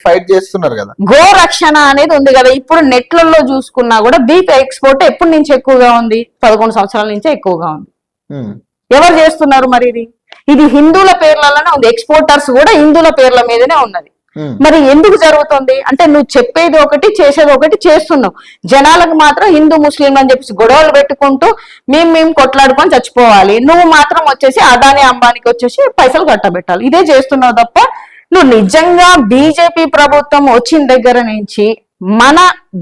Fight చేస్తున్నారు కదా. గోరక్షణ అనేది ఉంది కదా. ఇప్పుడు నెట్లలో చూసుకున్నా కూడా బీఫ్ ఎక్స్పోర్ట్ ఎప్పటి నుంచి ఎక్కువగా ఉంది? 11 సంవత్సరాల నుంచే ఎక్కువగా ఉంది. ఎవరు చేస్తున్నారు మరి? ఇది హిందువుల పేర్లలోనే ఉంది. ఎక్స్పోర్టర్స్ కూడా హిందువుల పేర్ల మీదనే ఉన్నది. మరి ఎందుకు జరుగుతుంది అంటే నువ్వు చెప్పేది ఒకటి చేసేది ఒకటి చేస్తున్నావు. జనాలకు మాత్రం హిందూ ముస్లిం అని చెప్పేసి గొడవలు పెట్టుకుంటూ మేము కొట్లాడుకొని చచ్చిపోవాలి, నువ్వు మాత్రం వచ్చేసి అదాని అంబానికి వచ్చేసి పైసలు కట్టబెట్టాలి. ఇదే చేస్తున్నావు తప్ప నువ్వు నిజంగా బీజేపీ ప్రభుత్వం వచ్చిన దగ్గర నుంచి మన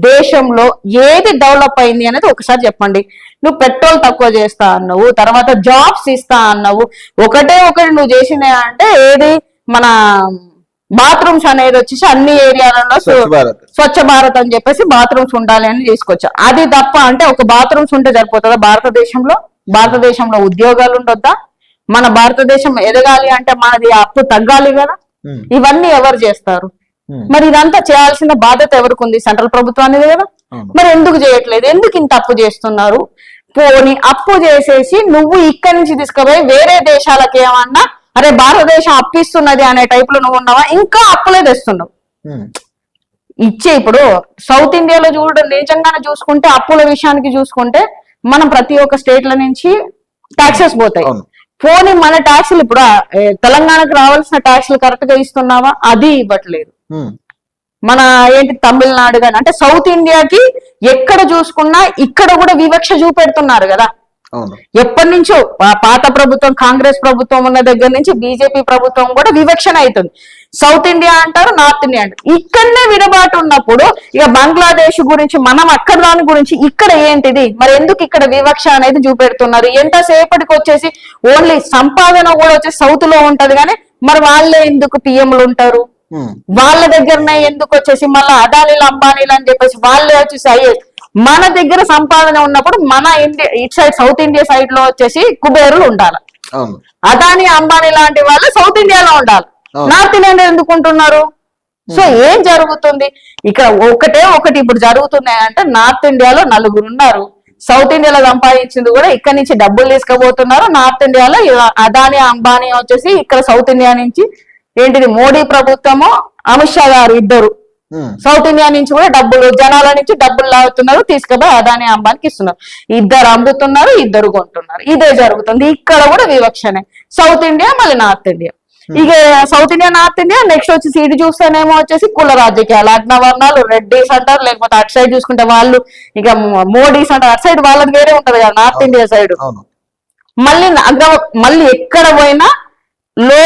దేశంలో ఏది డెవలప్ అయింది అనేది ఒకసారి చెప్పండి. నువ్వు పెట్రోల్ తక్కువ చేస్తా అన్నావు, తర్వాత జాబ్స్ ఇస్తా అన్నావు. ఒకటి నువ్వు చేసినా అంటే ఏది మన బాత్రూమ్స్ అనేది వచ్చేసి అన్ని ఏరియాలలో స్వచ్ఛ భారత్ అని చెప్పేసి బాత్రూమ్స్ ఉండాలి అని తీసుకొచ్చా. అది తప్ప అంటే ఒక బాత్రూమ్స్ ఉంటే సరిపోతుందా? భారతదేశంలో ఉద్యోగాలు ఉండొద్దా? మన భారతదేశం ఎదగాలి అంటే మనది అప్పు తగ్గాలి కదా. ఇవన్నీ ఎవరు చేస్తారు? మరి ఇదంతా చేయాల్సిన బాధ్యత ఎవరికి ఉంది? సెంట్రల్ ప్రభుత్వానికి కదా. మరి ఎందుకు చేయట్లేదు? ఎందుకు ఇంత అప్పు చేస్తున్నారు? పోని అప్పు చేసేసి నువ్వు ఇక్కడి నుంచి తీసుకుపోయి వేరే దేశాలకు ఏమన్నా అరే భారతదేశం అప్పిస్తున్నది అనే టైప్ లో నువ్వు ఉన్నావా? ఇంకా అప్పులే తెస్తున్నావు. ఇప్పుడు సౌత్ ఇండియాలో నిజంగానే చూసుకుంటే అప్పుల విషయానికి చూసుకుంటే మనం ప్రతి ఒక్క స్టేట్ల నుంచి ట్యాక్సెస్ పోతాయి. పోనీ మన ట్యాక్సులు ఇప్పుడు తెలంగాణకు రావాల్సిన ట్యాక్సులు కరెక్ట్ గా ఇస్తున్నావా? అది ఇవ్వట్లేదు. మన తమిళనాడు కానీ అంటే సౌత్ ఇండియాకి ఎక్కడ చూసుకున్నా ఇక్కడ కూడా వివక్ష చూపెడుతున్నారు కదా. ఎప్పటి నుంచో పాత ప్రభుత్వం కాంగ్రెస్ ప్రభుత్వం ఉన్న దగ్గర నుంచి బీజేపీ ప్రభుత్వం కూడా వివక్షణ అవుతుంది. సౌత్ ఇండియా అంటారు, నార్త్ ఇండియా అంటారు. ఇక్కడనే విడబాటు ఉన్నప్పుడు ఇక బంగ్లాదేశ్ గురించి మనం అక్కడ దాని గురించి ఇక్కడ ఏంటిది? మరి ఎందుకు ఇక్కడ వివక్ష అనేది చూపెడుతున్నారు? ఎంతసేపటికి వచ్చేసి ఓన్లీ సంపాదన కూడా వచ్చేసి సౌత్ లో ఉంటది కానీ మరి వాళ్ళే ఎందుకు పిఎంలు ఉంటారు? వాళ్ళ దగ్గరనే ఎందుకు వచ్చేసి మళ్ళీ అదానీలు అంబానీలు అని చెప్పేసి వాళ్ళే వచ్చేసి ఐఏఎస్. మన దగ్గర సంపాదన ఉన్నప్పుడు మన ఇండియా ఇటు సైడ్ సౌత్ ఇండియా సైడ్ లో వచ్చేసి కుబేరులు ఉండాలి. అదానీ అంబానీ లాంటి వాళ్ళు సౌత్ ఇండియాలో ఉండాలి. నార్త్ ఇండియాలో ఎందుకు ఉంటున్నారు? సో ఏం జరుగుతుంది ఇక్కడ? ఒకటి ఇప్పుడు జరుగుతున్నాయి అంటే నార్త్ ఇండియాలో 4 ఉన్నారు. సౌత్ ఇండియాలో సంపాదించింది కూడా ఇక్కడ నుంచి డబ్బులు తీసుకుపోతున్నారు. నార్త్ ఇండియాలో అదానీ అంబానీ వచ్చేసి ఇక్కడ సౌత్ ఇండియా నుంచి మోడీ ప్రభుత్వము అమిత్ షా గారు ఇద్దరు సౌత్ ఇండియా నుంచి కూడా డబ్బులు జనాల నుంచి డబ్బులు లాగుతున్నారు, తీసుకుపోయి అదాని అంబానికి ఇస్తున్నారు. ఇద్దరు అమ్ముతున్నారు, ఇద్దరు కొంటున్నారు. ఇదే జరుగుతుంది. ఇక్కడ కూడా వివక్షనే. సౌత్ ఇండియా మళ్ళీ నార్త్ ఇండియా. ఇక south India north India next వచ్చి సీటు చూస్తేనేమో వచ్చేసి కుల రాజకీయాలు, అగ్నవర్ణాలు, రెడ్డీస్ అంటారు. లేకపోతే అటు సైడ్ చూసుకుంటే వాళ్ళు ఇక మోడీస్ అంటారు. అటు సైడ్ వాళ్ళది వేరే ఉంటది కదా నార్త్ ఇండియా సైడ్. మళ్ళీ ఎక్కడ పోయినా లో